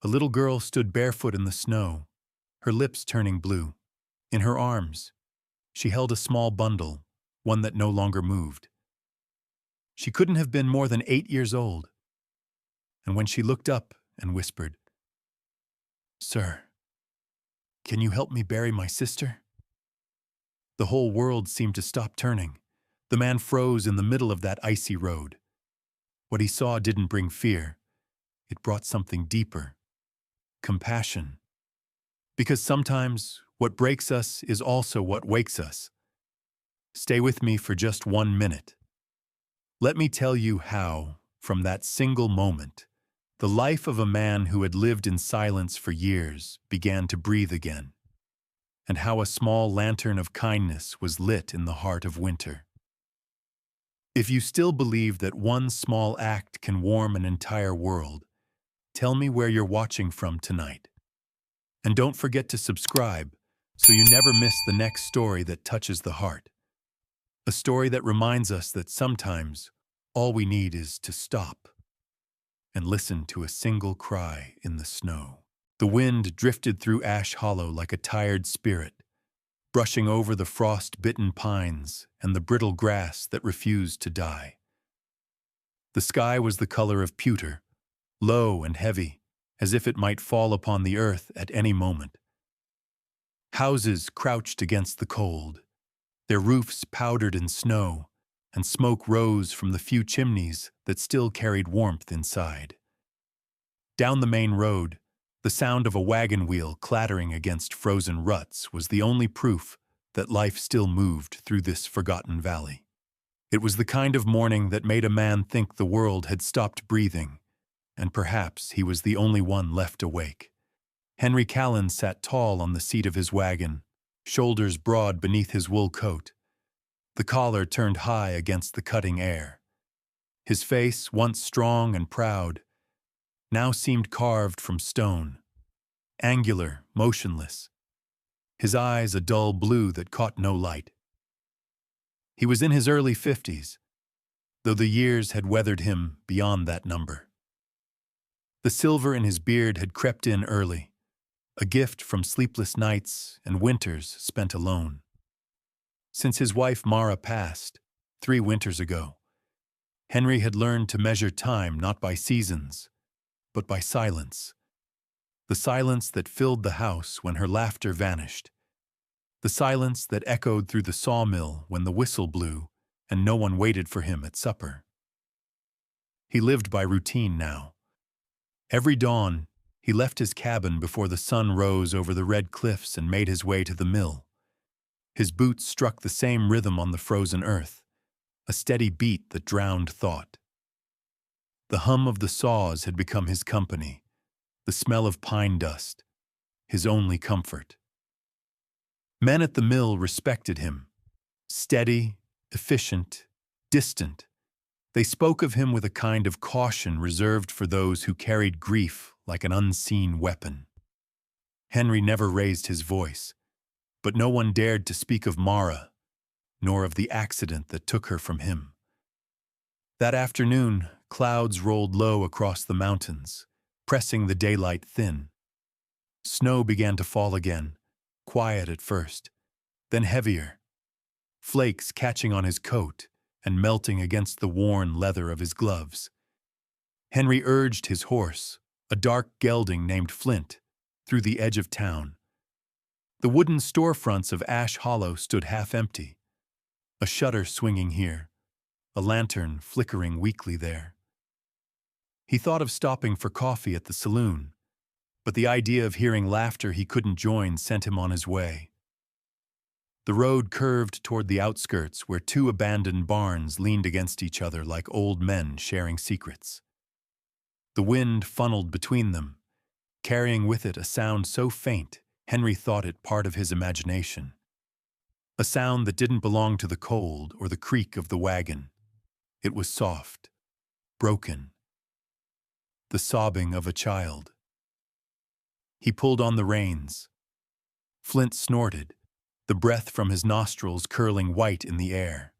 A little girl stood barefoot in the snow, her lips turning blue. In her arms, she held a small bundle, one that no longer moved. She couldn't have been more than 8 years old. And when she looked up and whispered, "Sir, can you help me bury my sister?" The whole world seemed to stop turning. The man froze in the middle of that icy road. What he saw didn't bring fear. It brought something deeper. Compassion. Because sometimes what breaks us is also what wakes us. Stay with me for just 1 minute. Let me tell you how, from that single moment, the life of a man who had lived in silence for years began to breathe again, and how a small lantern of kindness was lit in the heart of winter. If you still believe that one small act can warm an entire world, tell me where you're watching from tonight. And don't forget to subscribe so you never miss the next story that touches the heart. A story that reminds us that sometimes all we need is to stop and listen to a single cry in the snow. The wind drifted through Ash Hollow like a tired spirit, brushing over the frost-bitten pines and the brittle grass that refused to die. The sky was the color of pewter, low and heavy, as if it might fall upon the earth at any moment. Houses crouched against the cold, their roofs powdered in snow, and smoke rose from the few chimneys that still carried warmth inside. Down the main road, the sound of a wagon wheel clattering against frozen ruts was the only proof that life still moved through this forgotten valley. It was the kind of morning that made a man think the world had stopped breathing, and perhaps he was the only one left awake. Henry Callan sat tall on the seat of his wagon, shoulders broad beneath his wool coat, the collar turned high against the cutting air. His face, once strong and proud, now seemed carved from stone, angular, motionless, his eyes a dull blue that caught no light. He was in his early 50s, though the years had weathered him beyond that number. The silver in his beard had crept in early, a gift from sleepless nights and winters spent alone. Since his wife Mara passed, 3 winters ago, Henry had learned to measure time not by seasons, but by silence. The silence that filled the house when her laughter vanished. The silence that echoed through the sawmill when the whistle blew and no one waited for him at supper. He lived by routine now. Every dawn, he left his cabin before the sun rose over the red cliffs and made his way to the mill. His boots struck the same rhythm on the frozen earth, a steady beat that drowned thought. The hum of the saws had become his company, the smell of pine dust, his only comfort. Men at the mill respected him. Steady, efficient, distant, they spoke of him with a kind of caution reserved for those who carried grief like an unseen weapon. Henry never raised his voice, but no one dared to speak of Mara, nor of the accident that took her from him. That afternoon, clouds rolled low across the mountains, pressing the daylight thin. Snow began to fall again, quiet at first, then heavier, flakes catching on his coat and melting against the worn leather of his gloves. Henry urged his horse, a dark gelding named Flint, through the edge of town. The wooden storefronts of Ash Hollow stood half empty, a shutter swinging here, a lantern flickering weakly there. He thought of stopping for coffee at the saloon, but the idea of hearing laughter he couldn't join sent him on his way. The road curved toward the outskirts where 2 abandoned barns leaned against each other like old men sharing secrets. The wind funneled between them, carrying with it a sound so faint Henry thought it part of his imagination. A sound that didn't belong to the cold or the creak of the wagon. It was soft, broken, the sobbing of a child. He pulled on the reins. Flint snorted, the breath from his nostrils curling white in the air.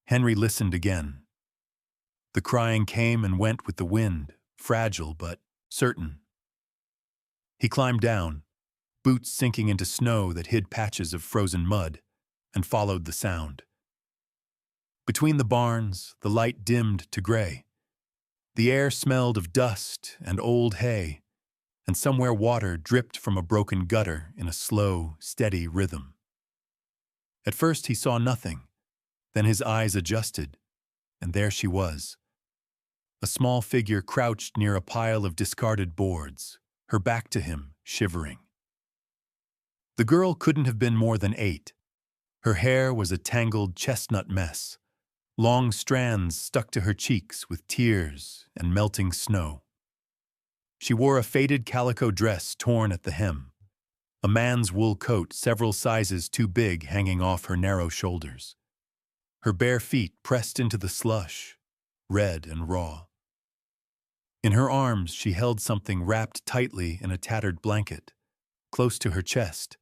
Henry listened again. The crying came and went with the wind, fragile but certain. He climbed down, boots sinking into snow that hid patches of frozen mud, and followed the sound. Between the barns, the light dimmed to gray. The air smelled of dust and old hay, and somewhere water dripped from a broken gutter in a slow, steady rhythm. At first he saw nothing, then his eyes adjusted, and there she was. A small figure crouched near a pile of discarded boards, her back to him, shivering. The girl couldn't have been more than 8. Her hair was a tangled chestnut mess. Long strands stuck to her cheeks with tears and melting snow. She wore a faded calico dress torn at the hem, a man's wool coat several sizes too big hanging off her narrow shoulders. Her bare feet pressed into the slush, red and raw. In her arms she held something wrapped tightly in a tattered blanket, close to her chest,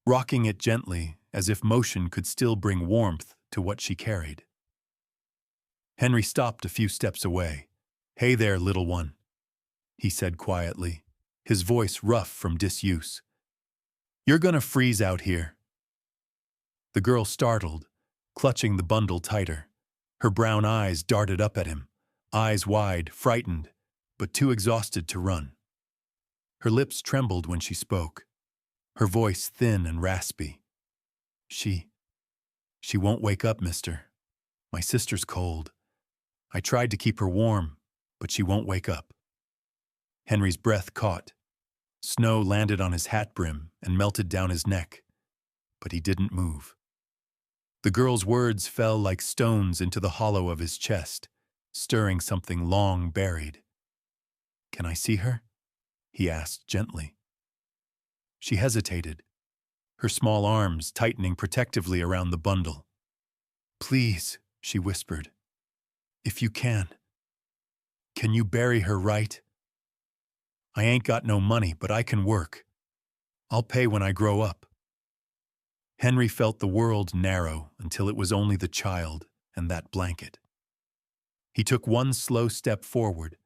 rocking it gently as if motion could still bring warmth to what she carried. Henry stopped a few steps away. "Hey there, little one," he said quietly, his voice rough from disuse. "You're gonna freeze out here." The girl startled, clutching the bundle tighter. Her brown eyes darted up at him, eyes wide, frightened, but too exhausted to run. Her lips trembled when she spoke, her voice thin and raspy. She won't wake up, mister. My sister's cold. I tried to keep her warm, but she won't wake up." Henry's breath caught. Snow landed on his hat brim and melted down his neck, but he didn't move. The girl's words fell like stones into the hollow of his chest, stirring something long buried. "Can I see her?" he asked gently. She hesitated, her small arms tightening protectively around the bundle. "Please," she whispered, "if you can you bury her right? I ain't got no money, but I can work. I'll pay when I grow up." Henry felt the world narrow until it was only the child and that blanket. He took one slow step forward,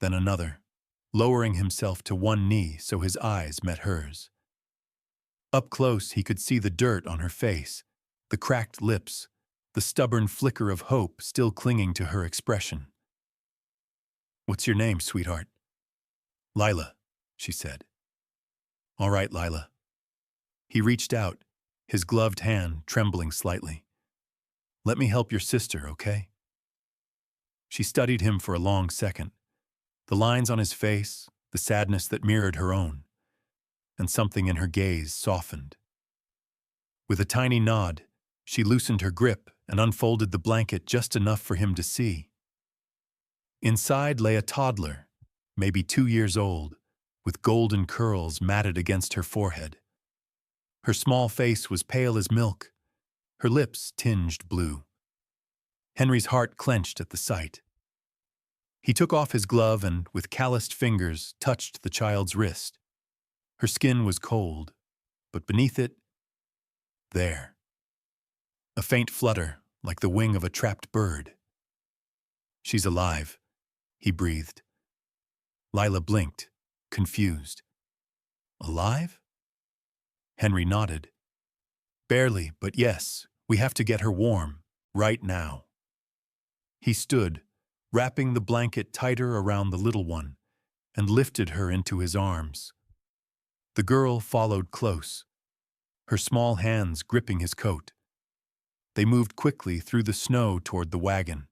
then another, lowering himself to one knee so his eyes met hers. Up close he could see the dirt on her face, the cracked lips, the stubborn flicker of hope still clinging to her expression. "What's your name, sweetheart?" "Lila," she said. "All right, Lila." He reached out, his gloved hand trembling slightly. "Let me help your sister, okay?" She studied him for a long second, the lines on his face, the sadness that mirrored her own, and something in her gaze softened. With a tiny nod, she loosened her grip and unfolded the blanket just enough for him to see. Inside lay a toddler, maybe 2 years old, with golden curls matted against her forehead. Her small face was pale as milk, her lips tinged blue. Henry's heart clenched at the sight. He took off his glove and, with calloused fingers, touched the child's wrist. Her skin was cold, but beneath it, there. A faint flutter, like the wing of a trapped bird. "She's alive," he breathed. Lila blinked, confused. "Alive?" Henry nodded. "Barely, but yes, we have to get her warm, right now." He stood, wrapping the blanket tighter around the little one, and lifted her into his arms. The girl followed close, her small hands gripping his coat. They moved quickly through the snow toward the wagon.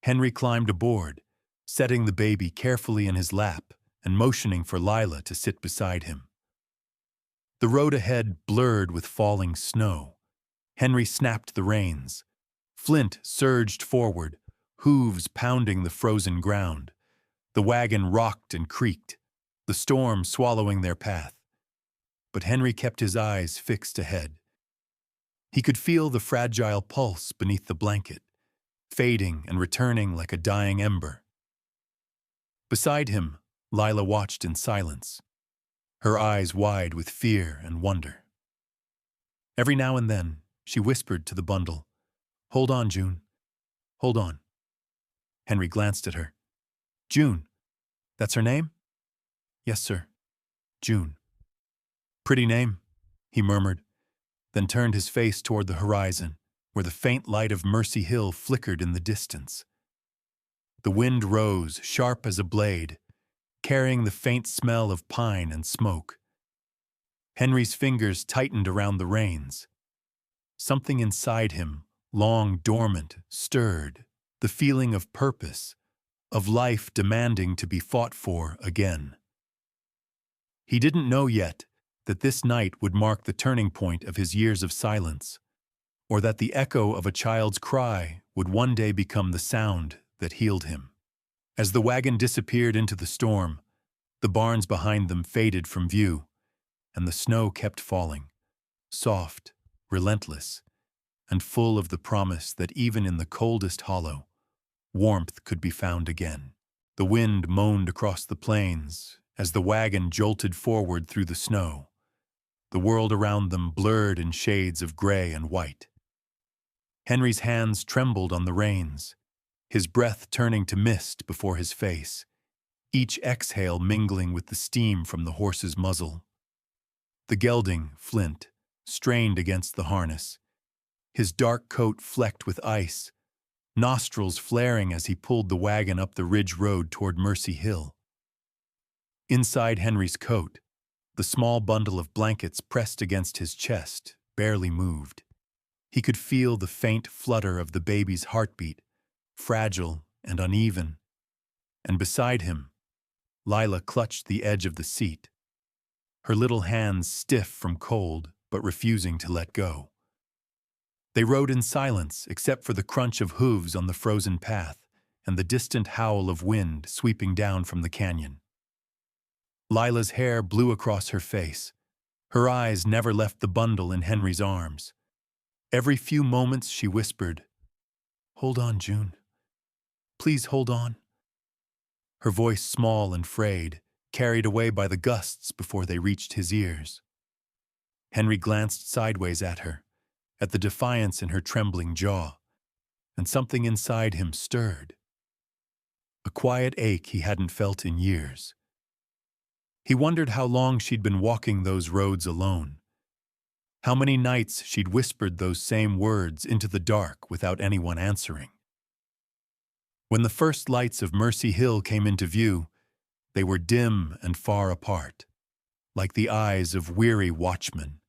Henry climbed aboard, setting the baby carefully in his lap and motioning for Lila to sit beside him. The road ahead blurred with falling snow. Henry snapped the reins. Flint surged forward, hooves pounding the frozen ground. The wagon rocked and creaked, the storm swallowing their path. But Henry kept his eyes fixed ahead. He could feel the fragile pulse beneath the blanket, fading and returning like a dying ember. Beside him, Lila watched in silence, her eyes wide with fear and wonder. Every now and then, she whispered to the bundle, "Hold on, June. Hold on." Henry glanced at her. "June, That's her name? Yes, sir. June. Pretty name, he murmured, then turned his face toward the horizon, where the faint light of Mercy Hill flickered in the distance. The wind rose, sharp as a blade, carrying the faint smell of pine and smoke. Henry's fingers tightened around the reins. Something inside him, long dormant, stirred, the feeling of purpose, of life demanding to be fought for again. He didn't know yet that this night would mark the turning point of his years of silence, or that the echo of a child's cry would one day become the sound that healed him. As the wagon disappeared into the storm, the barns behind them faded from view, and the snow kept falling, soft, relentless, and full of the promise that even in the coldest hollow, warmth could be found again. The wind moaned across the plains as the wagon jolted forward through the snow, the world around them blurred in shades of gray and white. Henry's hands trembled on the reins, his breath turning to mist before his face, each exhale mingling with the steam from the horse's muzzle. The gelding, Flint, strained against the harness, his dark coat flecked with ice, nostrils flaring as he pulled the wagon up the ridge road toward Mercy Hill. Inside Henry's coat, the small bundle of blankets pressed against his chest barely moved. He could feel the faint flutter of the baby's heartbeat, fragile and uneven, and beside him, Lila clutched the edge of the seat, her little hands stiff from cold but refusing to let go. They rode in silence except for the crunch of hooves on the frozen path and the distant howl of wind sweeping down from the canyon. Lila's hair blew across her face. Her eyes never left the bundle in Henry's arms. Every few moments she whispered, "Hold on, June. Please hold on." Her voice small and frayed, carried away by the gusts before they reached his ears. Henry glanced sideways at her, at the defiance in her trembling jaw, and something inside him stirred. A quiet ache he hadn't felt in years. He wondered how long she'd been walking those roads alone, how many nights she'd whispered those same words into the dark without anyone answering. When the first lights of Mercy Hill came into view, they were dim and far apart, like the eyes of weary watchmen.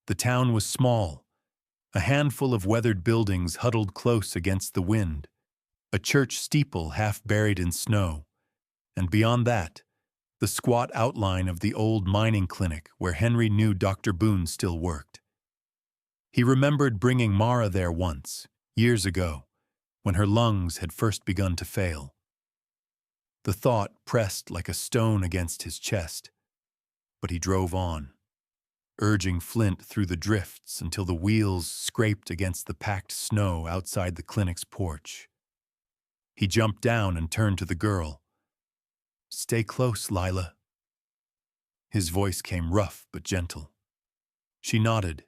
The town was small, a handful of weathered buildings huddled close against the wind, a church steeple half buried in snow, and beyond that, the squat outline of the old mining clinic where Henry knew Dr. Boone still worked. He remembered bringing Mara there once, years ago, when her lungs had first begun to fail. The thought pressed like a stone against his chest, but he drove on, urging Flint through the drifts until the wheels scraped against the packed snow outside the clinic's porch. He jumped down and turned to the girl. "Stay close, Lila." His voice came rough but gentle. She nodded,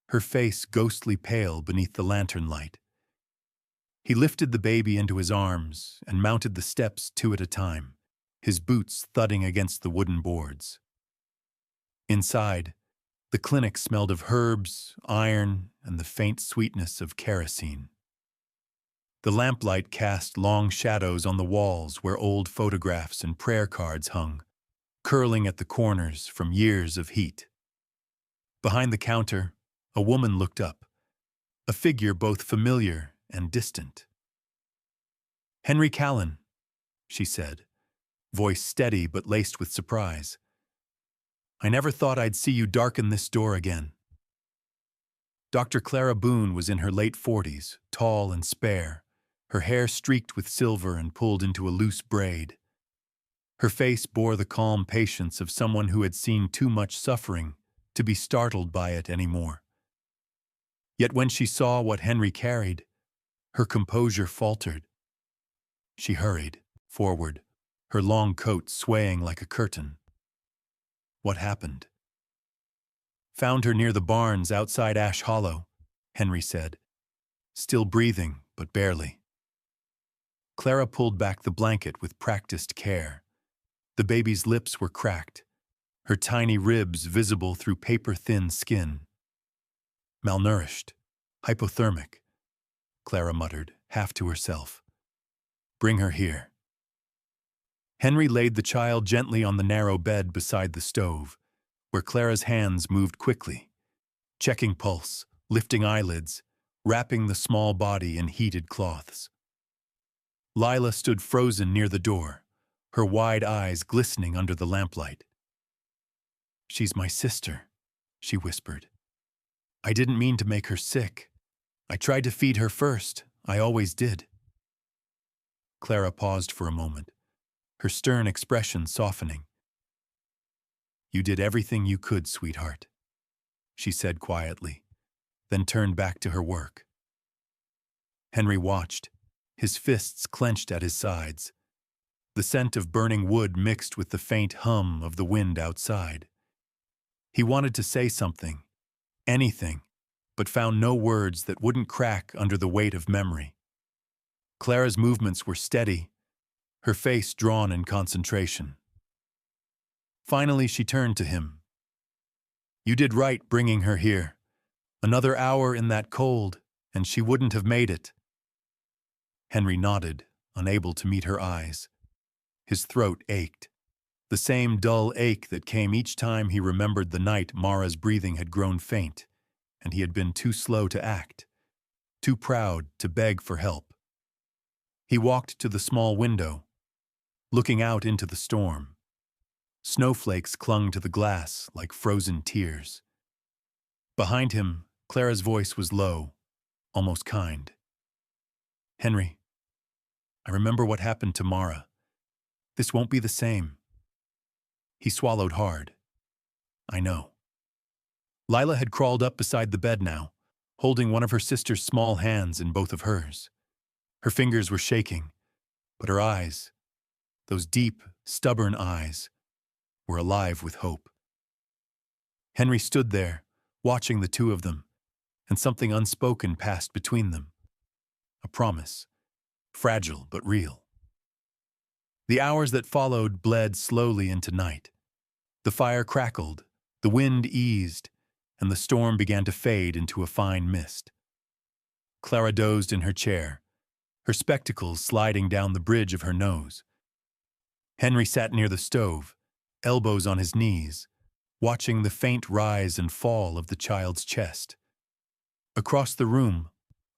her face ghostly pale beneath the lantern light. He lifted the baby into his arms and mounted the steps 2 at a time, his boots thudding against the wooden boards. Inside, the clinic smelled of herbs, iron, and the faint sweetness of kerosene. The lamplight cast long shadows on the walls where old photographs and prayer cards hung, curling at the corners from years of heat. Behind the counter, a woman looked up, a figure both familiar and distant. "Henry Callan," she said, voice steady but laced with surprise. "I never thought I'd see you darken this door again." Dr. Clara Boone was in her late 40s, tall and spare, her hair streaked with silver and pulled into a loose braid. Her face bore the calm patience of someone who had seen too much suffering to be startled by it anymore. Yet when she saw what Henry carried, her composure faltered. She hurried forward, her long coat swaying like a curtain. "What happened?" "Found her near the barns outside Ash Hollow," Henry said, still breathing, but barely. Clara pulled back the blanket with practiced care. The baby's lips were cracked, her tiny ribs visible through paper-thin skin. Malnourished, hypothermic, Clara muttered, half to herself. Bring her here. Henry laid the child gently on the narrow bed beside the stove, where Clara's hands moved quickly, checking pulse, lifting eyelids, wrapping the small body in heated cloths. Lila stood frozen near the door, her wide eyes glistening under the lamplight. "She's my sister," she whispered. "I didn't mean to make her sick. I tried to feed her first. I always did." Clara paused for a moment, her stern expression softening. "You did everything you could, sweetheart," she said quietly, then turned back to her work. Henry watched, his fists clenched at his sides, the scent of burning wood mixed with the faint hum of the wind outside. He wanted to say something, anything, but found no words that wouldn't crack under the weight of memory. Clara's movements were steady, her face drawn in concentration. Finally, she turned to him. "You did right bringing her here. Another hour in that cold, and she wouldn't have made it." Henry nodded, unable to meet her eyes. His throat ached, the same dull ache that came each time he remembered the night Mara's breathing had grown faint, and he had been too slow to act, too proud to beg for help. He walked to the small window, looking out into the storm. Snowflakes clung to the glass like frozen tears. Behind him, Clara's voice was low, almost kind. "Henry, I remember what happened to Mara. This won't be the same." He swallowed hard. "I know." Lila had crawled up beside the bed now, holding one of her sister's small hands in both of hers. Her fingers were shaking, but her eyes, those deep, stubborn eyes, were alive with hope. Henry stood there, watching the two of them, and something unspoken passed between them. A promise, fragile but real. The hours that followed bled slowly into night. The fire crackled, the wind eased, and the storm began to fade into a fine mist. Clara dozed in her chair, her spectacles sliding down the bridge of her nose. Henry sat near the stove, elbows on his knees, watching the faint rise and fall of the child's chest. Across the room,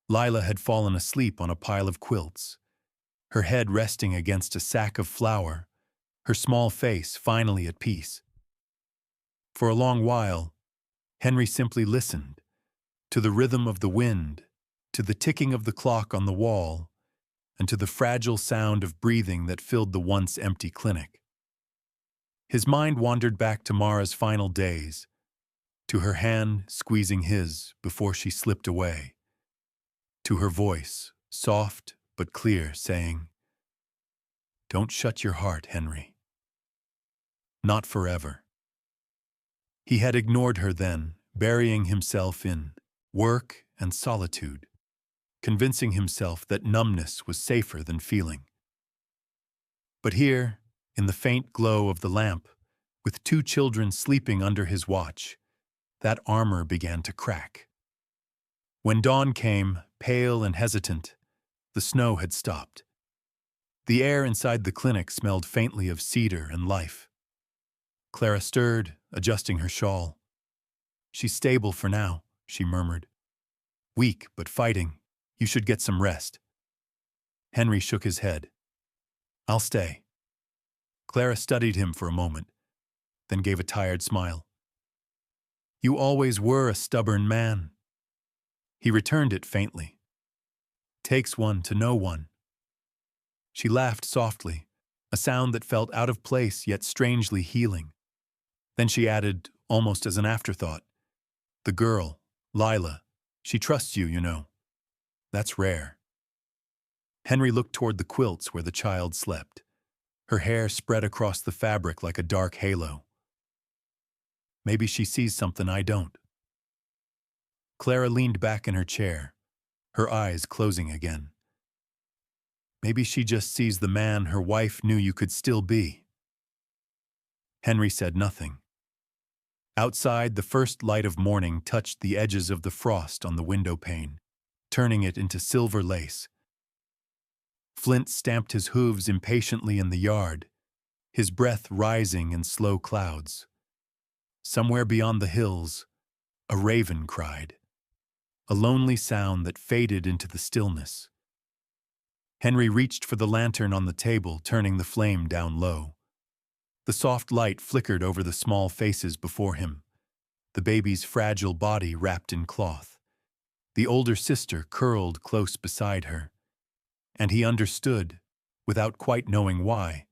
Lila had fallen asleep on a pile of quilts, her head resting against a sack of flour, her small face finally at peace. For a long while, Henry simply listened, to the rhythm of the wind, to the ticking of the clock on the wall, and to the fragile sound of breathing that filled the once empty clinic. His mind wandered back to Mara's final days, to her hand squeezing his before she slipped away, to her voice, soft but clear, saying, "Don't shut your heart, Henry. Not forever." He had ignored her then, burying himself in work and solitude, convincing himself that numbness was safer than feeling. But here, in the faint glow of the lamp, with two children sleeping under his watch, that armor began to crack. When dawn came, pale and hesitant, the snow had stopped. The air inside the clinic smelled faintly of cedar and life. Clara stirred, adjusting her shawl. "She's stable for now," she murmured. "Weak, but fighting. You should get some rest." Henry shook his head. "I'll stay." Clara studied him for a moment, then gave a tired smile. "You always were a stubborn man." He returned it faintly. "Takes one to know one." She laughed softly, a sound that felt out of place yet strangely healing. Then she added, almost as an afterthought, "The girl, Lila, she trusts you, you know. That's rare." Henry looked toward the quilts where the child slept, her hair spread across the fabric like a dark halo. "Maybe she sees something I don't." Clara leaned back in her chair, her eyes closing again. Maybe she just sees the man her wife knew you could still be. Henry said nothing. Outside, the first light of morning touched the edges of the frost on the window pane, turning it into silver lace. Flint stamped his hooves impatiently in the yard, his breath rising in slow clouds. Somewhere beyond the hills, a raven cried, a lonely sound that faded into the stillness. Henry reached for the lantern on the table, turning the flame down low. The soft light flickered over the small faces before him, the baby's fragile body wrapped in cloth, the older sister curled close beside her, and he understood, without quite knowing why,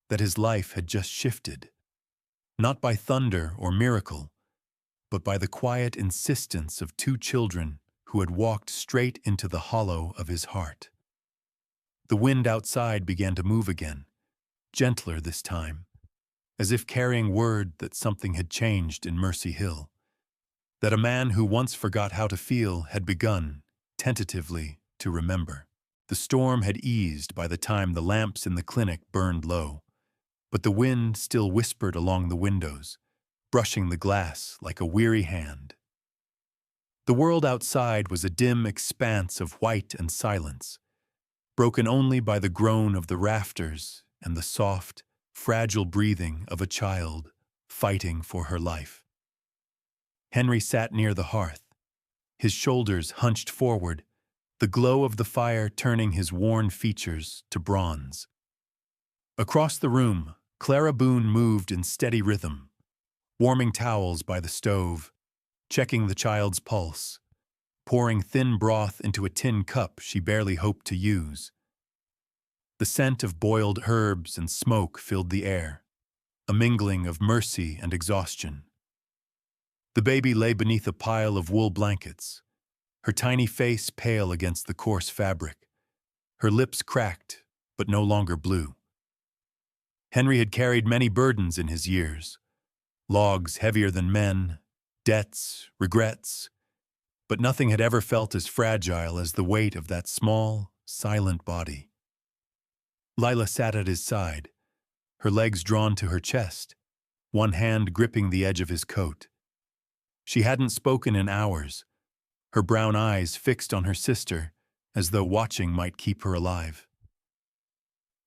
that his life had just shifted, not by thunder or miracle, but by the quiet insistence of two children who had walked straight into the hollow of his heart. The wind outside began to move again, gentler this time, as if carrying word that something had changed in Mercy Hill, that a man who once forgot how to feel had begun, tentatively, to remember. The storm had eased by the time the lamps in the clinic burned low, but the wind still whispered along the windows, brushing the glass like a weary hand. The world outside was a dim expanse of white and silence, broken only by the groan of the rafters and the soft, fragile breathing of a child fighting for her life. Henry sat near the hearth, his shoulders hunched forward, the glow of the fire turning his worn features to bronze. Across the room, Clara Boone moved in steady rhythm, warming towels by the stove, checking the child's pulse, pouring thin broth into a tin cup she barely hoped to use. The scent of boiled herbs and smoke filled the air, a mingling of mercy and exhaustion. The baby lay beneath a pile of wool blankets, her tiny face pale against the coarse fabric, her lips cracked but no longer blue. Henry had carried many burdens in his years, logs heavier than men, debts, regrets, but nothing had ever felt as fragile as the weight of that small, silent body. Lila sat at his side, her legs drawn to her chest, one hand gripping the edge of his coat. She hadn't spoken in hours, her brown eyes fixed on her sister, as though watching might keep her alive.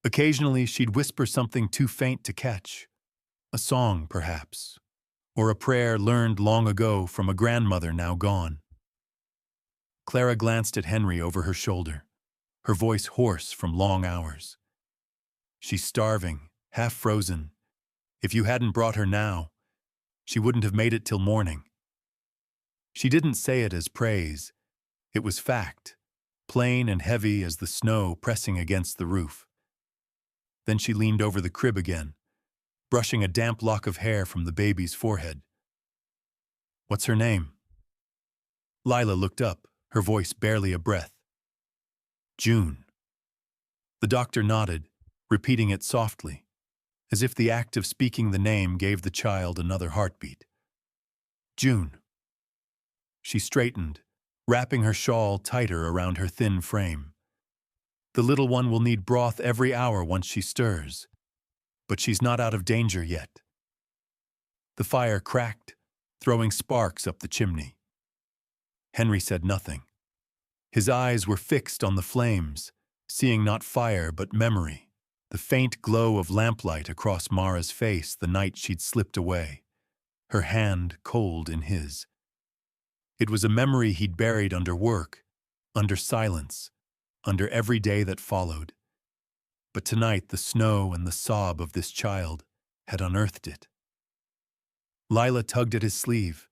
Occasionally she'd whisper something too faint to catch, a song perhaps, or a prayer learned long ago from a grandmother now gone. Clara glanced at Henry over her shoulder, her voice hoarse from long hours. She's starving, half frozen. If you hadn't brought her now, she wouldn't have made it till morning. She didn't say it as praise. It was fact, plain and heavy as the snow pressing against the roof. Then she leaned over the crib again, brushing a damp lock of hair from the baby's forehead. "What's her name?" Lila looked up, her voice barely a breath. "June." The doctor nodded, repeating it softly, as if the act of speaking the name gave the child another heartbeat. "June." She straightened, wrapping her shawl tighter around her thin frame. "The little one will need broth every hour once she stirs, but she's not out of danger yet." The fire cracked, throwing sparks up the chimney. Henry said nothing. His eyes were fixed on the flames, seeing not fire but memory, the faint glow of lamplight across Mara's face the night she'd slipped away, her hand cold in his. It was a memory he'd buried under work, under silence, under every day that followed. But tonight the snow and the sob of this child had unearthed it. Lila tugged at his sleeve,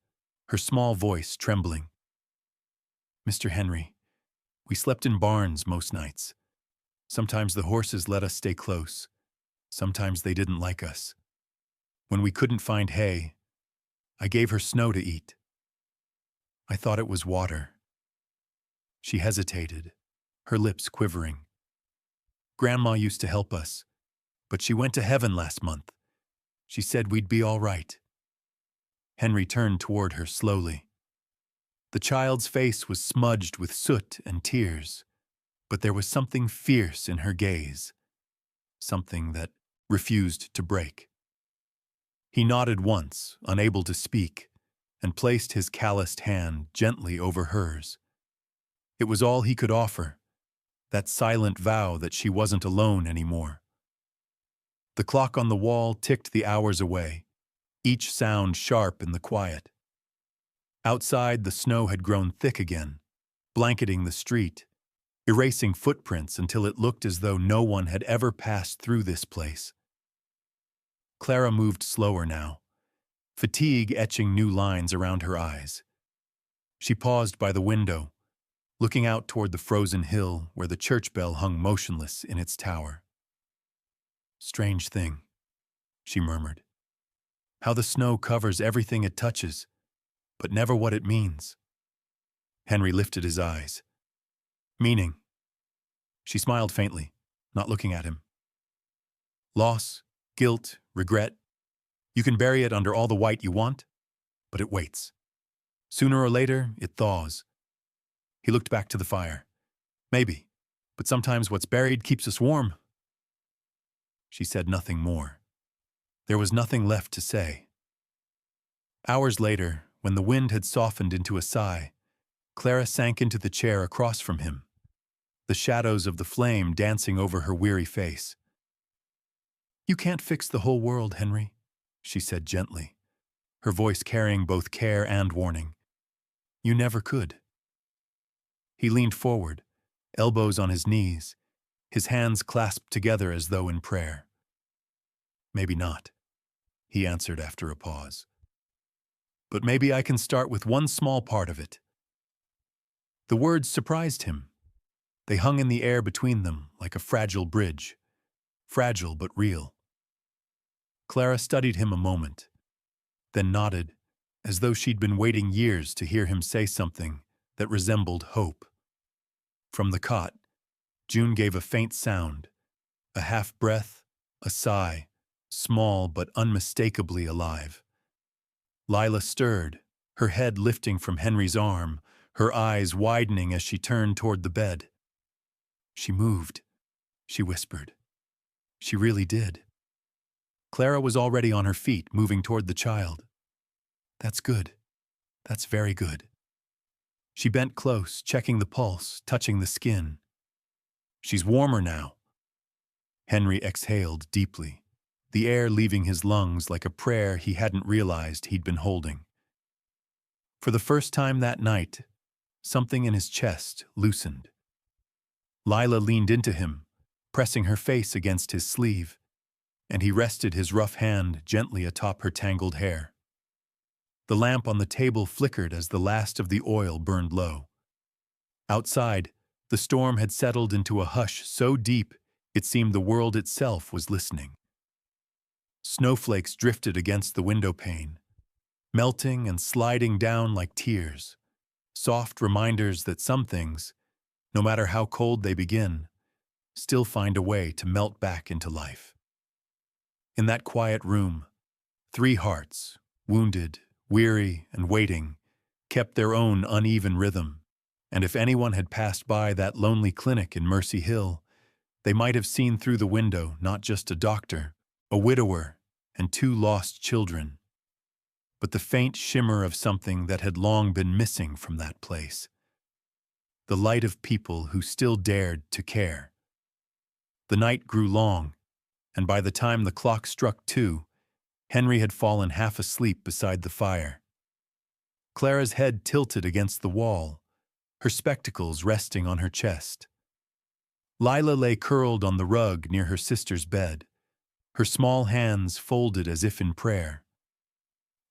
her small voice trembling. "Mr. Henry, we slept in barns most nights. Sometimes the horses let us stay close. Sometimes they didn't like us. When we couldn't find hay, I gave her snow to eat. I thought it was water." She hesitated, her lips quivering. "Grandma used to help us, but she went to heaven last month. She said we'd be all right." Henry turned toward her slowly. The child's face was smudged with soot and tears, but there was something fierce in her gaze, something that refused to break. He nodded once, unable to speak, and placed his calloused hand gently over hers. It was all he could offer, that silent vow that she wasn't alone anymore. The clock on the wall ticked the hours away, each sound sharp in the quiet. Outside, the snow had grown thick again, blanketing the street, erasing footprints until it looked as though no one had ever passed through this place. Clara moved slower now, fatigue etching new lines around her eyes. She paused by the window, looking out toward the frozen hill where the church bell hung motionless in its tower. "Strange thing," she murmured. "How the snow covers everything it touches, but never what it means." Henry lifted his eyes. "Meaning?" She smiled faintly, not looking at him. "Loss, guilt, regret. You can bury it under all the white you want, but it waits. Sooner or later, it thaws." He looked back to the fire. "Maybe, but sometimes what's buried keeps us warm." She said nothing more. There was nothing left to say. Hours later, when the wind had softened into a sigh, Clara sank into the chair across from him, the shadows of the flame dancing over her weary face. "You can't fix the whole world, Henry," she said gently, her voice carrying both care and warning. "You never could." He leaned forward, elbows on his knees, his hands clasped together as though in prayer. "Maybe not," he answered after a pause. "But maybe I can start with one small part of it." The words surprised him. They hung in the air between them like a fragile bridge, fragile but real. Clara studied him a moment, then nodded, as though she'd been waiting years to hear him say something that resembled hope. From the cot, June gave a faint sound, a half-breath, a sigh, small but unmistakably alive. Lila stirred, her head lifting from Henry's arm, her eyes widening as she turned toward the bed. "She moved," she whispered. "She really did." Clara was already on her feet, moving toward the child. "That's good. That's very good." She bent close, checking the pulse, touching the skin. "She's warmer now." Henry exhaled deeply, the air leaving his lungs like a prayer he hadn't realized he'd been holding. For the first time that night, something in his chest loosened. Lila leaned into him, pressing her face against his sleeve, and he rested his rough hand gently atop her tangled hair. The lamp on the table flickered as the last of the oil burned low. Outside, the storm had settled into a hush so deep it seemed the world itself was listening. Snowflakes drifted against the window pane, melting and sliding down like tears, soft reminders that some things, no matter how cold they begin, still find a way to melt back into life. In that quiet room, 3 hearts, wounded, weary, and waiting, kept their own uneven rhythm, and if anyone had passed by that lonely clinic in Mercy Hill, they might have seen through the window not just a doctor, a widower, and 2 lost children, but the faint shimmer of something that had long been missing from that place. The light of people who still dared to care. The night grew long, and by the time the clock struck 2, Henry had fallen half asleep beside the fire. Clara's head tilted against the wall, her spectacles resting on her chest. Lila lay curled on the rug near her sister's bed, her small hands folded as if in prayer.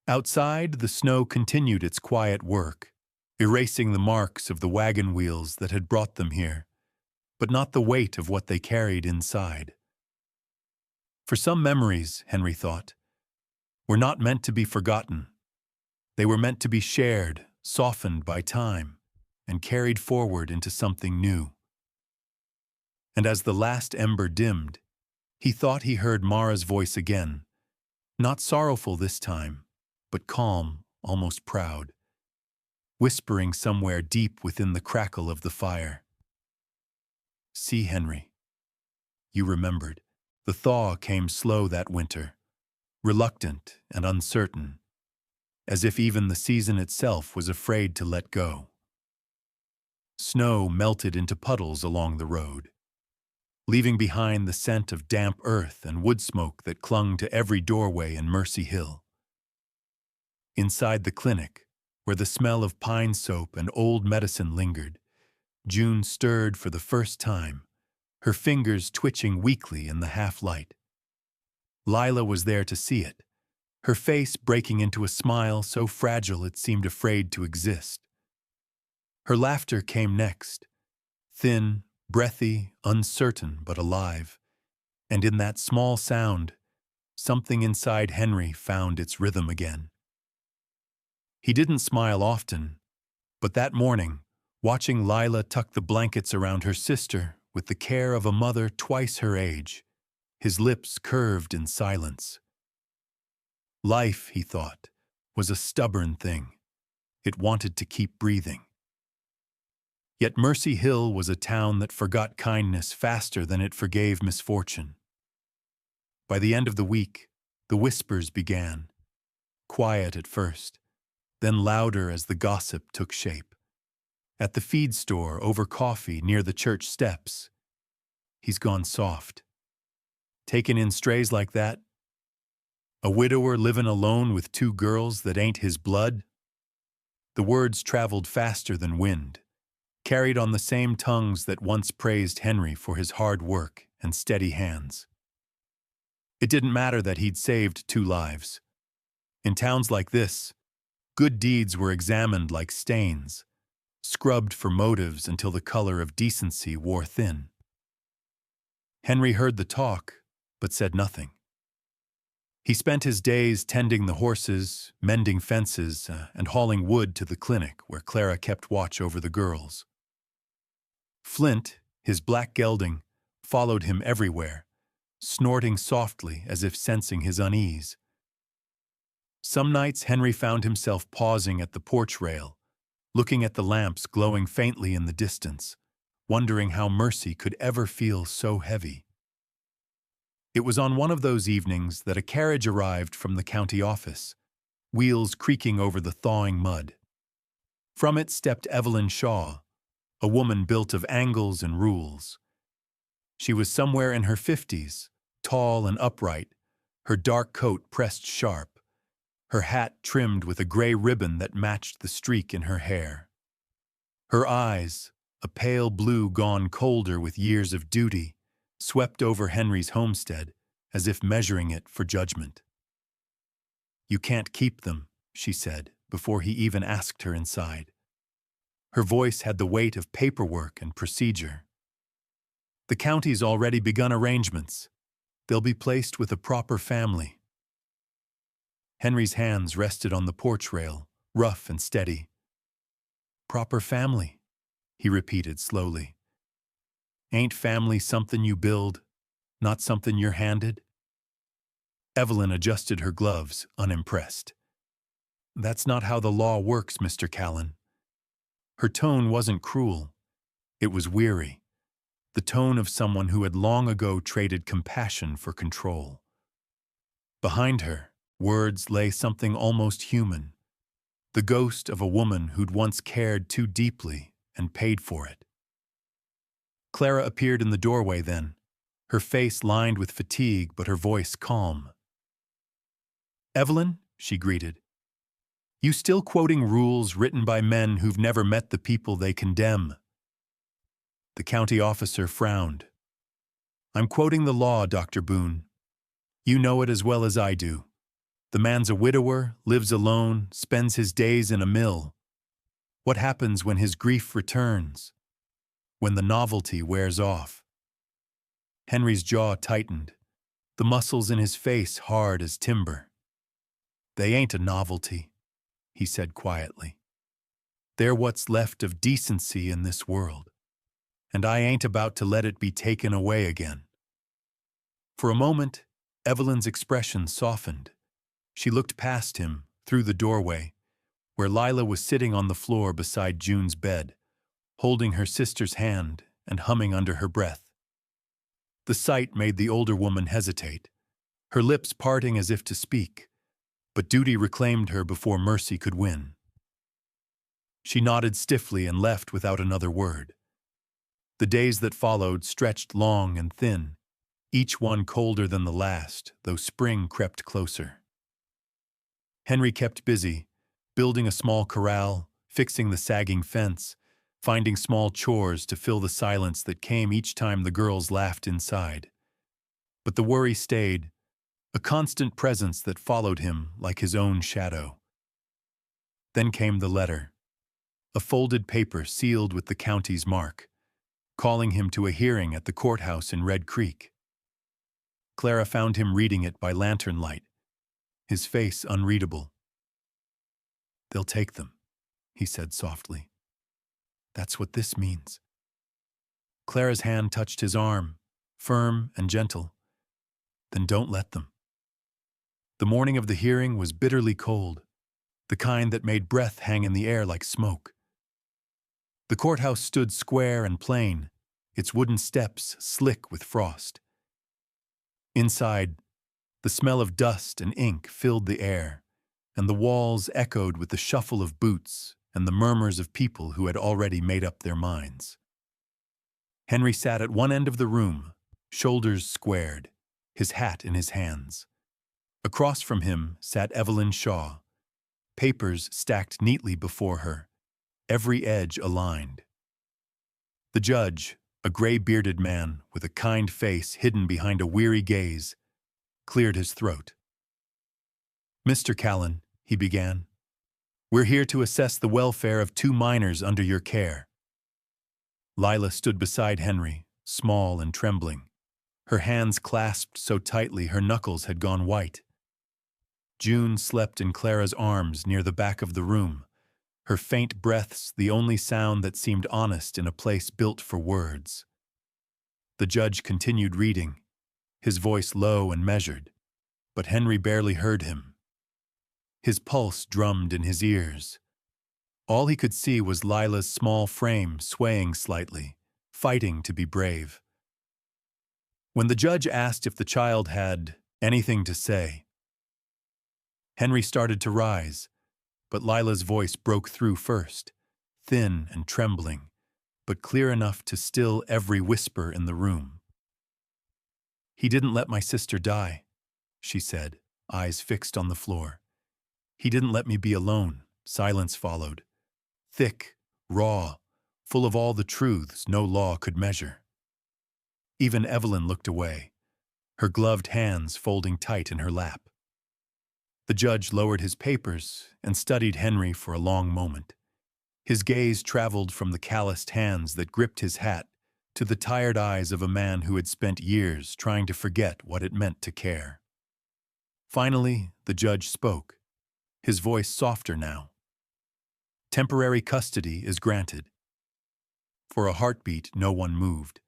Outside, the snow continued its quiet work, erasing the marks of the wagon wheels that had brought them here, but not the weight of what they carried inside. For some memories, Henry thought, were not meant to be forgotten. They were meant to be shared, softened by time, and carried forward into something new. And as the last ember dimmed, he thought he heard Mara's voice again, not sorrowful this time, but calm, almost proud, whispering somewhere deep within the crackle of the fire. See, Henry. You remembered. The thaw came slow that winter, reluctant and uncertain, as if even the season itself was afraid to let go. Snow melted into puddles along the road, leaving behind the scent of damp earth and wood smoke that clung to every doorway in Mercy Hill. Inside the clinic, where the smell of pine soap and old medicine lingered, June stirred for the first time, her fingers twitching weakly in the half-light. Lila was there to see it, her face breaking into a smile so fragile it seemed afraid to exist. Her laughter came next, thin, breathy, uncertain but alive, and in that small sound, something inside Henry found its rhythm again. He didn't smile often, but that morning, watching Lila tuck the blankets around her sister with the care of a mother twice her age, his lips curved in silence. Life, he thought, was a stubborn thing. It wanted to keep breathing. Yet Mercy Hill was a town that forgot kindness faster than it forgave misfortune. By the end of the week, the whispers began, quiet at first, then louder as the gossip took shape. At the feed store over coffee near the church steps, "He's gone soft. Taking in strays like that? A widower living alone with 2 girls that ain't his blood?" The words traveled faster than wind, carried on the same tongues that once praised Henry for his hard work and steady hands. It didn't matter that he'd saved 2 lives. In towns like this, good deeds were examined like stains, scrubbed for motives until the color of decency wore thin. Henry heard the talk, but said nothing. He spent his days tending the horses, mending fences, and hauling wood to the clinic where Clara kept watch over the girls. Flint, his black gelding, followed him everywhere, snorting softly as if sensing his unease. Some nights Henry found himself pausing at the porch rail, looking at the lamps glowing faintly in the distance, wondering how Mercy could ever feel so heavy. It was on one of those evenings that a carriage arrived from the county office, wheels creaking over the thawing mud. From it stepped Evelyn Shaw, a woman built of angles and rules. She was somewhere in her 50s, tall and upright, her dark coat pressed sharp, her hat trimmed with a gray ribbon that matched the streak in her hair. Her eyes, a pale blue gone colder with years of duty, swept over Henry's homestead as if measuring it for judgment. "You can't keep them," she said, before he even asked her inside. Her voice had the weight of paperwork and procedure. "The county's already begun arrangements. They'll be placed with a proper family." Henry's hands rested on the porch rail, rough and steady. "Proper family," he repeated slowly. "Ain't family something you build, not something you're handed?" Evelyn adjusted her gloves, unimpressed. "That's not how the law works, Mr. Callan." Her tone wasn't cruel. It was weary, the tone of someone who had long ago traded compassion for control. Behind her, words lay something almost human, the ghost of a woman who'd once cared too deeply and paid for it. Clara appeared in the doorway then, her face lined with fatigue but her voice calm. "Evelyn," she greeted, "you still quoting rules written by men who've never met the people they condemn?" The county officer frowned. "I'm quoting the law, Dr. Boone. You know it as well as I do. The man's a widower, lives alone, spends his days in a mill. What happens when his grief returns? When the novelty wears off?" Henry's jaw tightened, the muscles in his face hard as timber. "They ain't a novelty," he said quietly. "They're what's left of decency in this world, and I ain't about to let it be taken away again." For a moment, Evelyn's expression softened. She looked past him, through the doorway, where Lila was sitting on the floor beside June's bed, holding her sister's hand and humming under her breath. The sight made the older woman hesitate, her lips parting as if to speak, but duty reclaimed her before mercy could win. She nodded stiffly and left without another word. The days that followed stretched long and thin, each one colder than the last, though spring crept closer. Henry kept busy, building a small corral, fixing the sagging fence, finding small chores to fill the silence that came each time the girls laughed inside. But the worry stayed, a constant presence that followed him like his own shadow. Then came the letter, a folded paper sealed with the county's mark, calling him to a hearing at the courthouse in Red Creek. Clara found him reading it by lantern light, his face unreadable. "They'll take them," he said softly. "That's what this means." Clara's hand touched his arm, firm and gentle. "Then don't let them." The morning of the hearing was bitterly cold, the kind that made breath hang in the air like smoke. The courthouse stood square and plain, its wooden steps slick with frost. Inside, the smell of dust and ink filled the air, and the walls echoed with the shuffle of boots and the murmurs of people who had already made up their minds. Henry sat at one end of the room, shoulders squared, his hat in his hands. Across from him sat Evelyn Shaw, papers stacked neatly before her, every edge aligned. The judge, a gray-bearded man with a kind face hidden behind a weary gaze, cleared his throat. "Mr. Callan," he began, "we're here to assess the welfare of 2 minors under your care." Lila stood beside Henry, small and trembling, her hands clasped so tightly her knuckles had gone white. June slept in Clara's arms near the back of the room, her faint breaths the only sound that seemed honest in a place built for words. The judge continued reading, his voice low and measured, but Henry barely heard him. His pulse drummed in his ears. All he could see was Lila's small frame swaying slightly, fighting to be brave. When the judge asked if the child had anything to say, Henry started to rise, but Lila's voice broke through first, thin and trembling, but clear enough to still every whisper in the room. "He didn't let my sister die," she said, eyes fixed on the floor. "He didn't let me be alone." Silence followed, thick, raw, full of all the truths no law could measure. Even Evelyn looked away, her gloved hands folding tight in her lap. The judge lowered his papers and studied Henry for a long moment. His gaze traveled from the calloused hands that gripped his hat to the tired eyes of a man who had spent years trying to forget what it meant to care. Finally, the judge spoke, his voice softer now. "Temporary custody is granted." For a heartbeat, no one moved.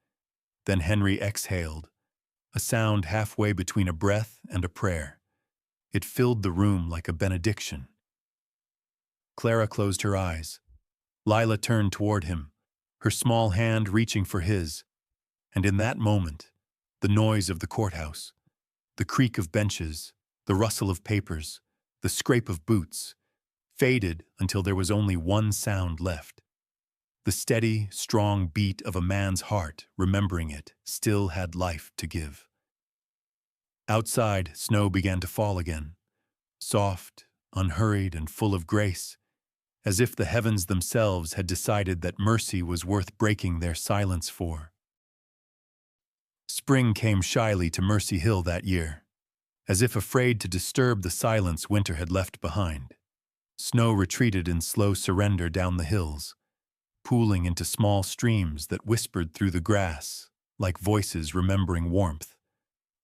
Then Henry exhaled, a sound halfway between a breath and a prayer. It filled the room like a benediction. Clara closed her eyes. Lila turned toward him, her small hand reaching for his, and in that moment, the noise of the courthouse, the creak of benches, the rustle of papers, the scrape of boots, faded until there was only one sound left. The steady, strong beat of a man's heart, remembering it, still had life to give. Outside, snow began to fall again, soft, unhurried, and full of grace, as if the heavens themselves had decided that mercy was worth breaking their silence for. Spring came shyly to Mercy Hill that year, as if afraid to disturb the silence winter had left behind. Snow retreated in slow surrender down the hills, pooling into small streams that whispered through the grass, like voices remembering warmth.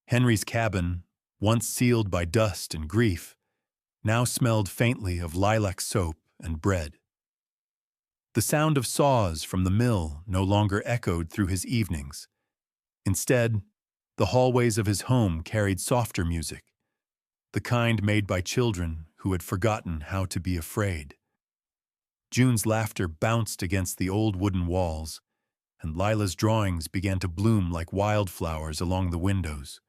Henry's cabin, once sealed by dust and grief, now smelled faintly of lilac soap and bread. The sound of saws from the mill no longer echoed through his evenings. Instead, the hallways of his home carried softer music, the kind made by children who had forgotten how to be afraid. June's laughter bounced against the old wooden walls, and Lila's drawings began to bloom like wildflowers along the windows,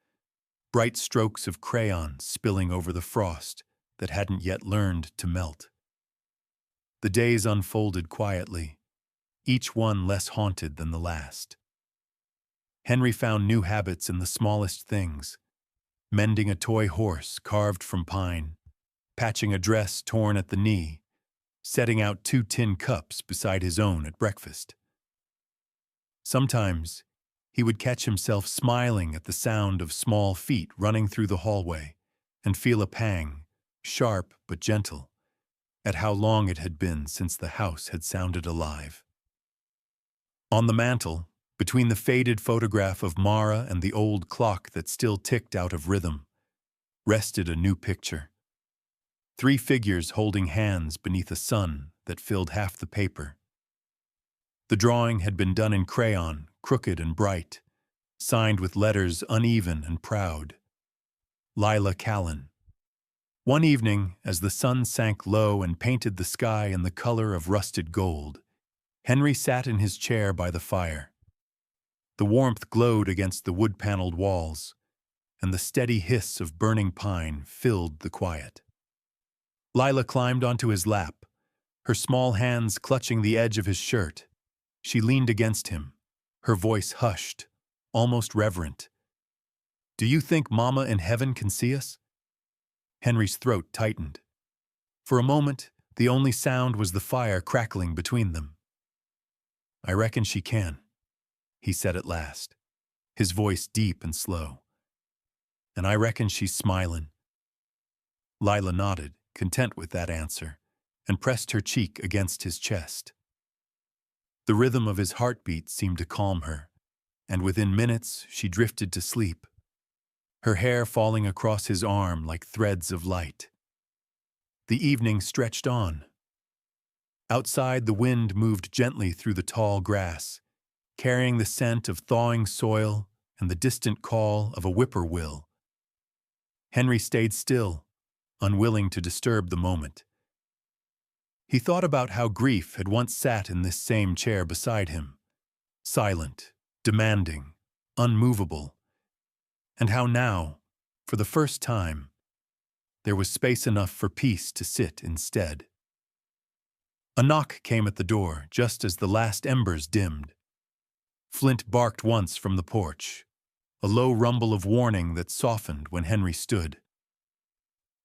bright strokes of crayon spilling over the frost that hadn't yet learned to melt. The days unfolded quietly, each one less haunted than the last. Henry found new habits in the smallest things, mending a toy horse carved from pine, patching a dress torn at the knee, setting out 2 tin cups beside his own at breakfast. Sometimes, he would catch himself smiling at the sound of small feet running through the hallway and feel a pang, sharp but gentle, at how long it had been since the house had sounded alive. On the mantel, between the faded photograph of Mara and the old clock that still ticked out of rhythm, rested a new picture. 3 figures holding hands beneath a sun that filled half the paper. The drawing had been done in crayon, crooked and bright, signed with letters uneven and proud. Lila Callan. One evening, as the sun sank low and painted the sky in the color of rusted gold, Henry sat in his chair by the fire. The warmth glowed against the wood-paneled walls, and the steady hiss of burning pine filled the quiet. Lila climbed onto his lap, her small hands clutching the edge of his shirt. She leaned against him, her voice hushed, almost reverent. "Do you think Mama in heaven can see us?" Henry's throat tightened. For a moment, the only sound was the fire crackling between them. "I reckon she can," he said at last, his voice deep and slow. "And I reckon she's smilin'." Lila nodded, content with that answer, and pressed her cheek against his chest. The rhythm of his heartbeat seemed to calm her, and within minutes she drifted to sleep, her hair falling across his arm like threads of light. The evening stretched on. Outside, the wind moved gently through the tall grass, carrying the scent of thawing soil and the distant call of a whippoorwill. Henry stayed still, unwilling to disturb the moment. He thought about how grief had once sat in this same chair beside him, silent, demanding, unmovable, and how now, for the first time, there was space enough for peace to sit instead. A knock came at the door just as the last embers dimmed. Flint barked once from the porch, a low rumble of warning that softened when Henry stood.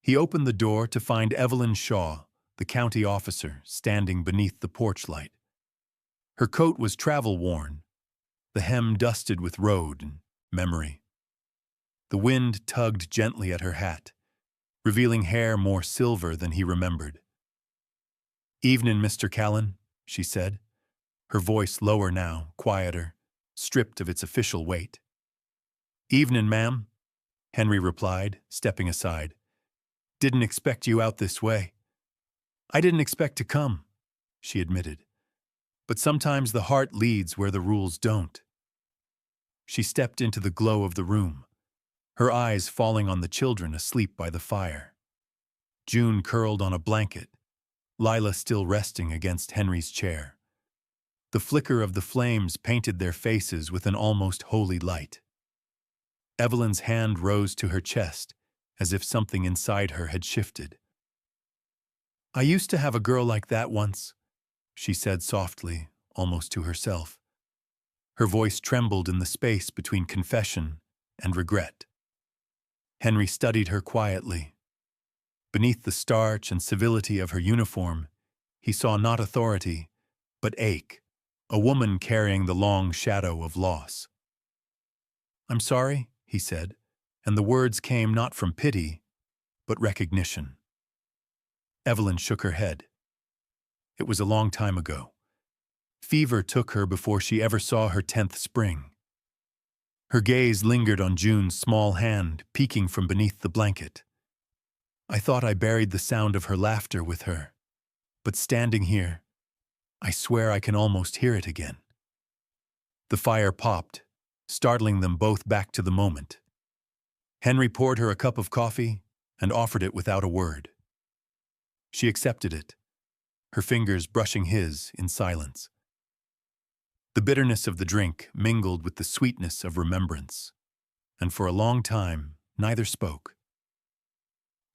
He opened the door to find Evelyn Shaw, the county officer, standing beneath the porch light. Her coat was travel-worn, the hem dusted with road and memory. The wind tugged gently at her hat, revealing hair more silver than he remembered. "Evenin', Mr. Callan," she said, her voice lower now, quieter, stripped of its official weight. "Evenin', ma'am," Henry replied, stepping aside. "Didn't expect you out this way." "I didn't expect to come," she admitted. "But sometimes the heart leads where the rules don't." She stepped into the glow of the room, her eyes falling on the children asleep by the fire. June curled on a blanket, Lila still resting against Henry's chair. The flicker of the flames painted their faces with an almost holy light. Evelyn's hand rose to her chest, as if something inside her had shifted. "I used to have a girl like that once," she said softly, almost to herself. Her voice trembled in the space between confession and regret. Henry studied her quietly. Beneath the starch and civility of her uniform, he saw not authority, but ache, a woman carrying the long shadow of loss. "I'm sorry," he said, and the words came not from pity, but recognition. Evelyn shook her head. It was a long time ago. Fever took her before she ever saw her 10th spring. Her gaze lingered on June's small hand peeking from beneath the blanket. "I thought I buried the sound of her laughter with her, but standing here, I swear I can almost hear it again." The fire popped, startling them both back to the moment. Henry poured her a cup of coffee and offered it without a word. She accepted it, her fingers brushing his in silence. The bitterness of the drink mingled with the sweetness of remembrance, and for a long time, neither spoke.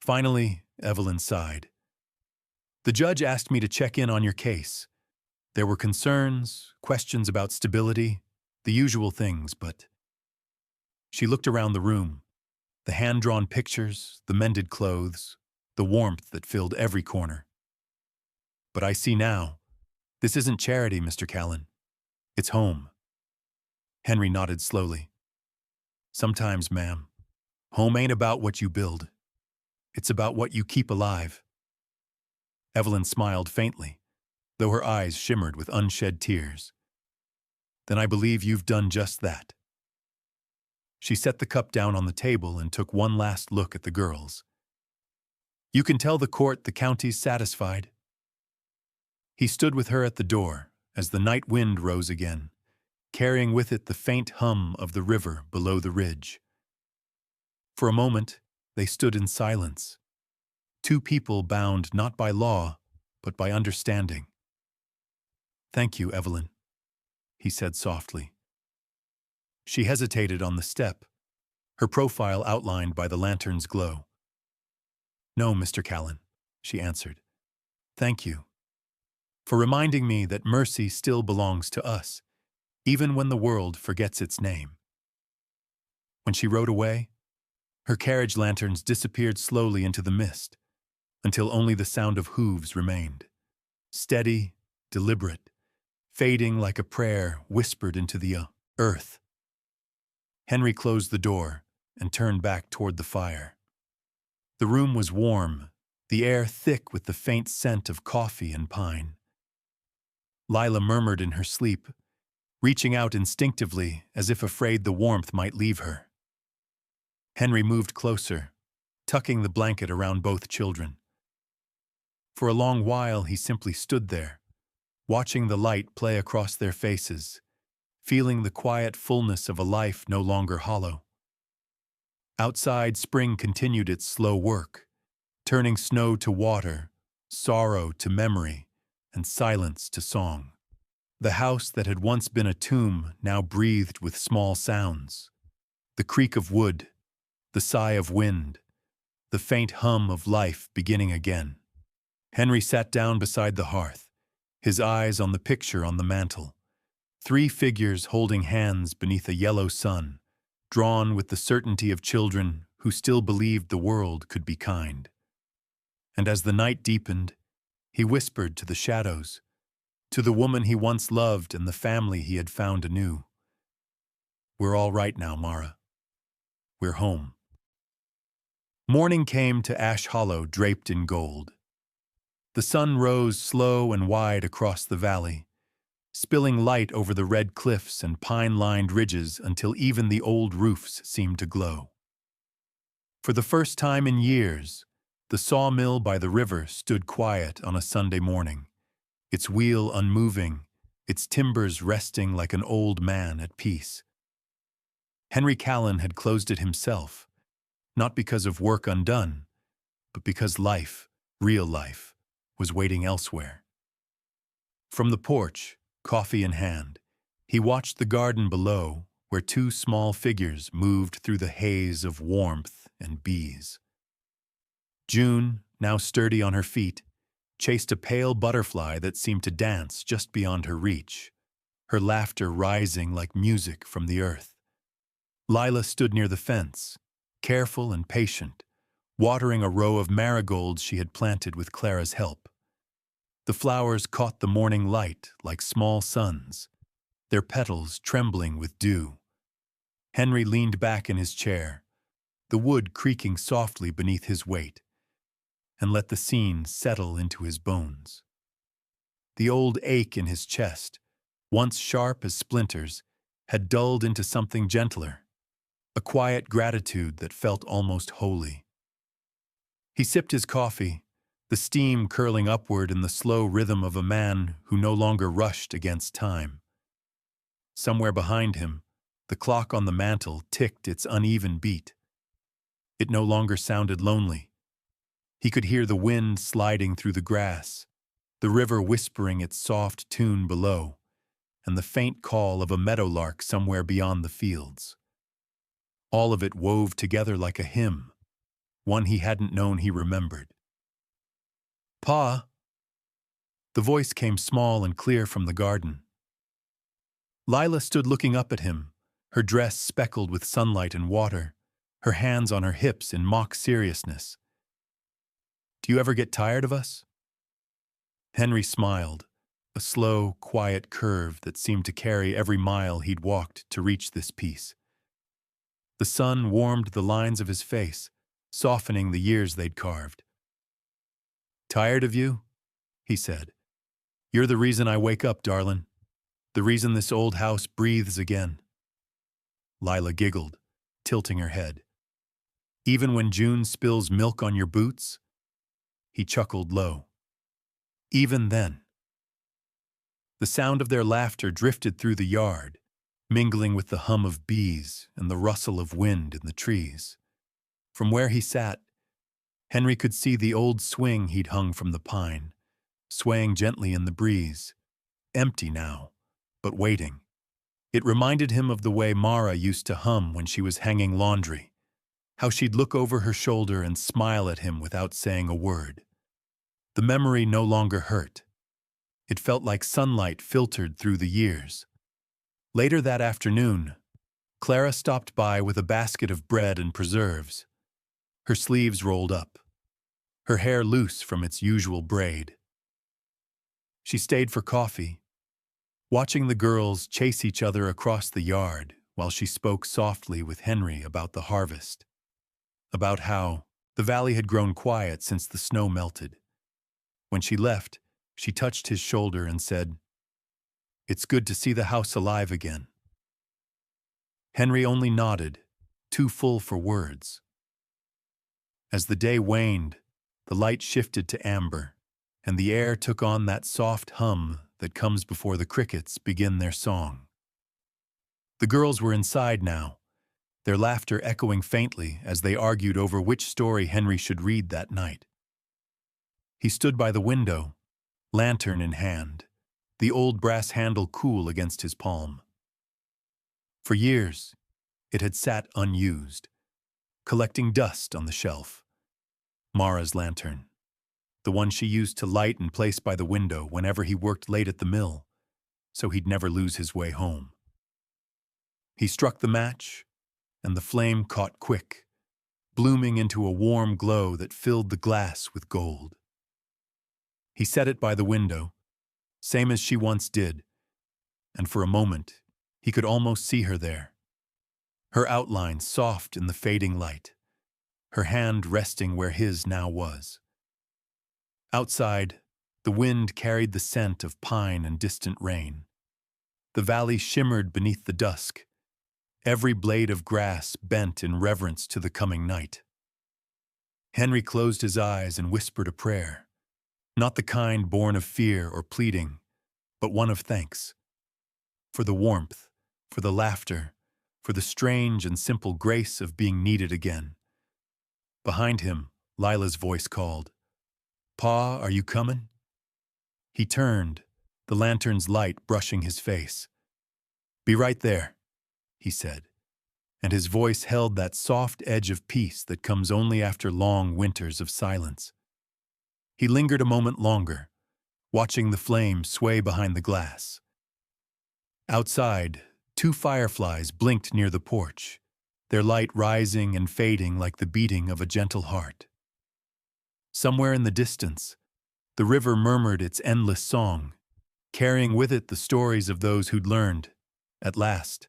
Finally, Evelyn sighed. The judge asked me to check in on your case. There were concerns, questions about stability, the usual things, but... She looked around the room, the hand-drawn pictures, the mended clothes, the warmth that filled every corner. But I see now, this isn't charity, Mr. Callan. It's home. Henry nodded slowly. Sometimes, ma'am, home ain't about what you build. It's about what you keep alive. Evelyn smiled faintly, though her eyes shimmered with unshed tears. Then I believe you've done just that. She set the cup down on the table and took one last look at the girls. You can tell the court the county's satisfied. He stood with her at the door as the night wind rose again, carrying with it the faint hum of the river below the ridge. For a moment, they stood in silence, two people bound not by law, but by understanding. Thank you, Evelyn, he said softly. She hesitated on the step, her profile outlined by the lantern's glow. No, Mr. Callan, she answered. Thank you for reminding me that mercy still belongs to us, even when the world forgets its name. When she rode away, her carriage lanterns disappeared slowly into the mist, until only the sound of hooves remained, steady, deliberate, fading like a prayer whispered into the earth. Henry closed the door and turned back toward the fire. The room was warm, the air thick with the faint scent of coffee and pine. Lila murmured in her sleep, reaching out instinctively as if afraid the warmth might leave her. Henry moved closer, tucking the blanket around both children. For a long while he simply stood there, watching the light play across their faces, feeling the quiet fullness of a life no longer hollow. Outside, spring continued its slow work, turning snow to water, sorrow to memory, and silence to song. The house that had once been a tomb now breathed with small sounds. The creak of wood, the sigh of wind, the faint hum of life beginning again. Henry sat down beside the hearth, his eyes on the picture on the mantel. 3 figures holding hands beneath a yellow sun, drawn with the certainty of children who still believed the world could be kind. And as the night deepened, he whispered to the shadows, to the woman he once loved and the family he had found anew. We're all right now, Mara. We're home. Morning came to Ash Hollow draped in gold. The sun rose slow and wide across the valley, spilling light over the red cliffs and pine-lined ridges until even the old roofs seemed to glow. For the first time in years, the sawmill by the river stood quiet on a Sunday morning, its wheel unmoving, its timbers resting like an old man at peace. Henry Callan had closed it himself, not because of work undone, but because life, real life, was waiting elsewhere. From the porch, coffee in hand, he watched the garden below where 2 small figures moved through the haze of warmth and bees. June, now sturdy on her feet, chased a pale butterfly that seemed to dance just beyond her reach, her laughter rising like music from the earth. Lila stood near the fence, careful and patient, watering a row of marigolds she had planted with Clara's help. The flowers caught the morning light like small suns, their petals trembling with dew. Henry leaned back in his chair, the wood creaking softly beneath his weight, and let the scene settle into his bones. The old ache in his chest, once sharp as splinters, had dulled into something gentler, a quiet gratitude that felt almost holy. He sipped his coffee, the steam curling upward in the slow rhythm of a man who no longer rushed against time. Somewhere behind him, the clock on the mantel ticked its uneven beat. It no longer sounded lonely. He could hear the wind sliding through the grass, the river whispering its soft tune below, and the faint call of a meadowlark somewhere beyond the fields. All of it wove together like a hymn, one he hadn't known he remembered. "Pa!" The voice came small and clear from the garden. Lila stood looking up at him, her dress speckled with sunlight and water, her hands on her hips in mock seriousness. "Do you ever get tired of us?" Henry smiled, a slow, quiet curve that seemed to carry every mile he'd walked to reach this peace. The sun warmed the lines of his face, softening the years they'd carved. "Tired of you?" he said. "You're the reason I wake up, darlin'. The reason this old house breathes again." Lila giggled, tilting her head. "Even when June spills milk on your boots?" He chuckled low. "Even then." The sound of their laughter drifted through the yard, mingling with the hum of bees and the rustle of wind in the trees. From where he sat, Henry could see the old swing he'd hung from the pine, swaying gently in the breeze, empty now, but waiting. It reminded him of the way Mara used to hum when she was hanging laundry, how she'd look over her shoulder and smile at him without saying a word. The memory no longer hurt. It felt like sunlight filtered through the years. Later that afternoon, Clara stopped by with a basket of bread and preserves, her sleeves rolled up, her hair loose from its usual braid. She stayed for coffee, watching the girls chase each other across the yard while she spoke softly with Henry about the harvest, about how the valley had grown quiet since the snow melted. When she left, she touched his shoulder and said, "It's good to see the house alive again." Henry only nodded, too full for words. As the day waned, the light shifted to amber, and the air took on that soft hum that comes before the crickets begin their song. The girls were inside now, their laughter echoing faintly as they argued over which story Henry should read that night. He stood by the window, lantern in hand, the old brass handle cool against his palm. For years, it had sat unused, collecting dust on the shelf. Mara's lantern, the one she used to light and place by the window whenever he worked late at the mill, so he'd never lose his way home. He struck the match, and the flame caught quick, blooming into a warm glow that filled the glass with gold. He set it by the window, same as she once did, and for a moment he could almost see her there, her outline soft in the fading light, her hand resting where his now was. Outside, the wind carried the scent of pine and distant rain. The valley shimmered beneath the dusk, every blade of grass bent in reverence to the coming night. Henry closed his eyes and whispered a prayer, not the kind born of fear or pleading, but one of thanks. For the warmth, for the laughter, for the strange and simple grace of being needed again. Behind him, Lila's voice called, "Pa, are you comin'?" He turned, the lantern's light brushing his face. "Be right there," he said, and his voice held that soft edge of peace that comes only after long winters of silence. He lingered a moment longer, watching the flame sway behind the glass. Outside, 2 fireflies blinked near the porch, their light rising and fading like the beating of a gentle heart. Somewhere in the distance, the river murmured its endless song, carrying with it the stories of those who'd learned, at last,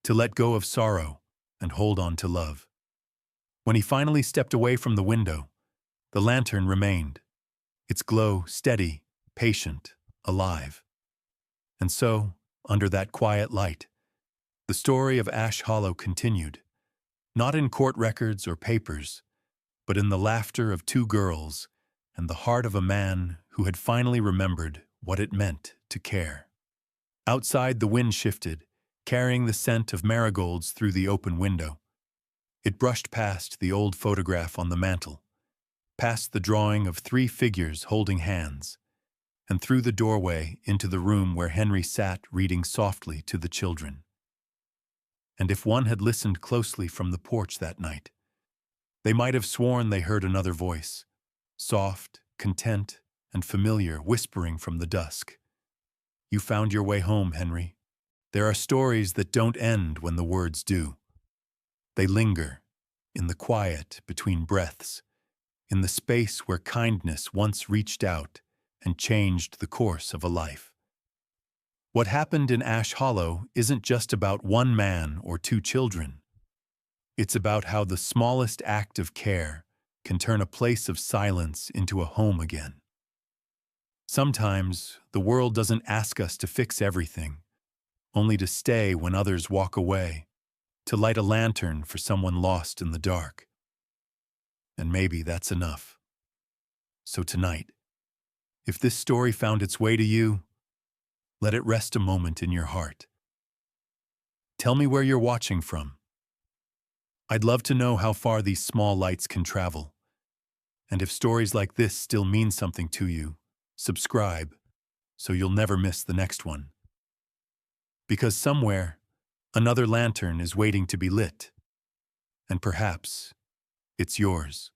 to let go of sorrow and hold on to love. When he finally stepped away from the window, the lantern remained, its glow steady, patient, alive. And so, under that quiet light, the story of Ash Hollow continued, not in court records or papers, but in the laughter of 2 girls and the heart of a man who had finally remembered what it meant to care. Outside, the wind shifted, carrying the scent of marigolds through the open window. It brushed past the old photograph on the mantel, past the drawing of 3 figures holding hands, and through the doorway into the room where Henry sat reading softly to the children. And if one had listened closely from the porch that night, they might have sworn they heard another voice, soft, content, and familiar, whispering from the dusk. You found your way home, Henry. There are stories that don't end when the words do. They linger, in the quiet between breaths, in the space where kindness once reached out and changed the course of a life. What happened in Ash Hollow isn't just about one man or two children. It's about how the smallest act of care can turn a place of silence into a home again. Sometimes the world doesn't ask us to fix everything, only to stay when others walk away, to light a lantern for someone lost in the dark. And maybe that's enough. So tonight, if this story found its way to you, let it rest a moment in your heart. Tell me where you're watching from. I'd love to know how far these small lights can travel. And if stories like this still mean something to you, subscribe so you'll never miss the next one. Because somewhere, another lantern is waiting to be lit. And perhaps it's yours.